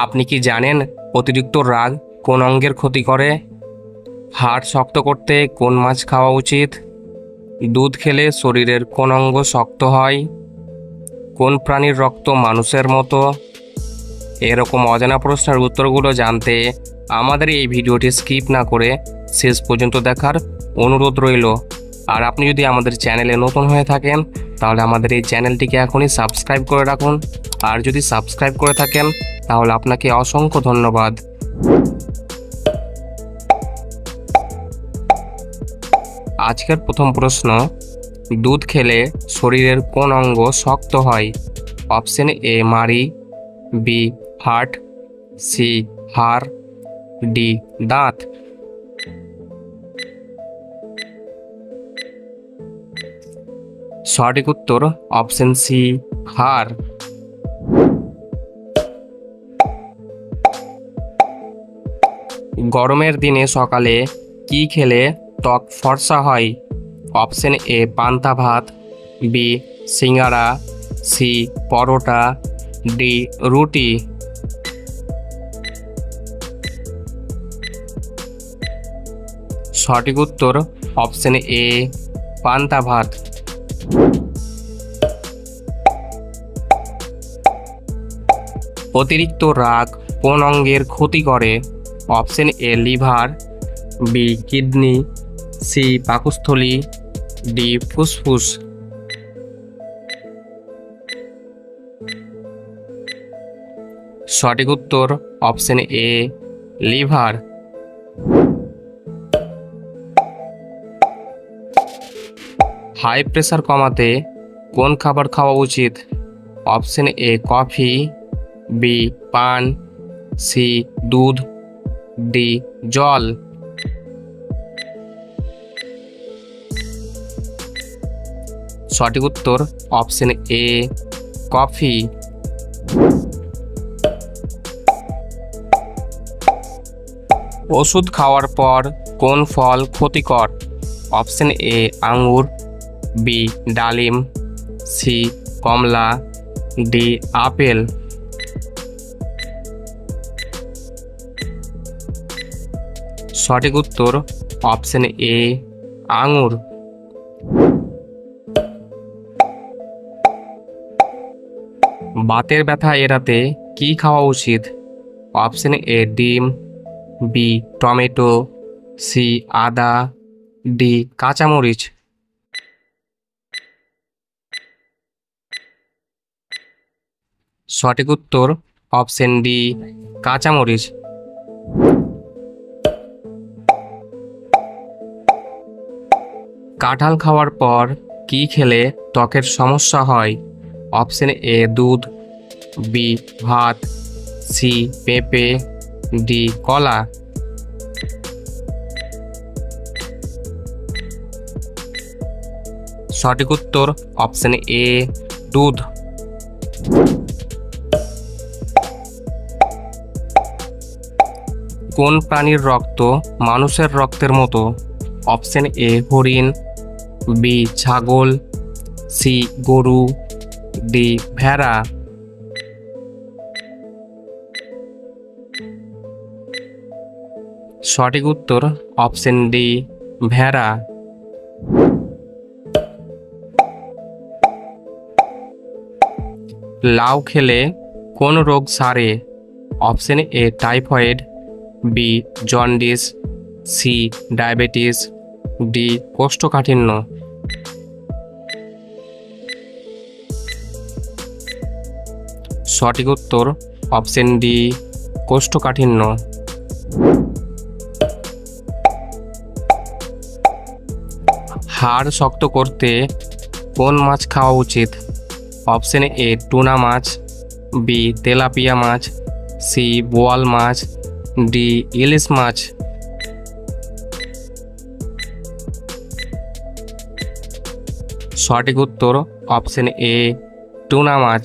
আপনি কি জানেন অতিরিক্ত রাগ কোন অঙ্গের ক্ষতি করে? হাড় শক্ত করতে কোন মাছ খাওয়া উচিত? দুধ খেলে শরীরের কোন অঙ্গ শক্ত হয়? কোন প্রাণীর রক্ত মানুষের মতো? এরকম অজানা প্রশ্নের উত্তরগুলো জানতে আমাদের এই ভিডিওটি স্কিপ না করে শেষ পর্যন্ত দেখার অনুরোধ রইল। আর আপনি যদি আমাদের চ্যানেলে নতুন হয়ে থাকেন তাহলে আমাদের এই চ্যানেলটিকে এখনই সাবস্ক্রাইব করে রাখুন। আর যদি সাবস্ক্রাইব করে থাকেন তাহলে আপনাকে অসংখ্য ধন্যবাদ। আজকের প্রথম প্রশ্ন, দুধ খেলে শরীরের কোন অঙ্গ শক্ত হয়? অপশন এ মাড়ি, বি হার্ট, সি হাড়, ডি দাঁত। সঠিক উত্তর অপশন সি হাড়। গরমের দিনে সকালে কি খেলে ত্বক ফর্সা হয়? অপশন এ পান্তা ভাত, বি সিঙ্গারা, সি পরোটা, ডি রুটি। সঠিক উত্তর অপশন এ পান্তা ভাত। অতিরিক্ত রাগ কোন অঙ্গের ক্ষতি করে? Option A liver, B kidney, C পাকস্থলী, ডি ফুসফুস। সঠিক উত্তর option A liver. High pressure কমাতে কোন খাবার খাওয়া উচিত? অপশন এ কফি, বি পান, সি দুধ, ডি জল। সঠিক উত্তর অপশন এ কফি। ওষুধ খাওয়ার পর কোন ফল ক্ষতিকর? অপশন এ আঙ্গুর, বি ডালিম, সি কমলা, ডি আপেল। সঠিক উত্তর অপশন এ আঙ্গুর। বাতের ব্যথা এড়াতে কি খাওয়া উচিত? অপশন এ ডিম, বি টমেটো, সি আদা, ডি কাঁচামরিচ। সঠিক উত্তর অপশন ডি কাঁচামরিচ। কাঁঠাল খাওয়ার পর কি খেলে ত্বকের সমস্যা হয়? অপশন এ দুধ, বি ভাত, সি পেঁপে, ডি কলা। সঠিক উত্তর অপশন এ দুধ। কোন প্রাণীর রক্ত মানুষের রক্তের মতো? অপশন এ হরিণ, বি ছাগল, সি গরু, ডি ভেড়া। সঠিক উত্তর অপশন ডি ভেড়া। লাউ খেলে কোন রোগ সারে? Option A typhoid, B jaundice, C diabetes, D কোষ্ঠকাঠিন্য। সঠিক উত্তর অপশন ডি কোষ্ঠকাঠিন্য। হাড় শক্ত করতে কোন মাছ খাওয়া উচিত? অপশন এ টুনা মাছ, বি তেলাপিয়া মাছ, সি বোয়াল মাছ, ডি ইলিশ মাছ। সঠিক উত্তর অপশন এ টুনা মাছ।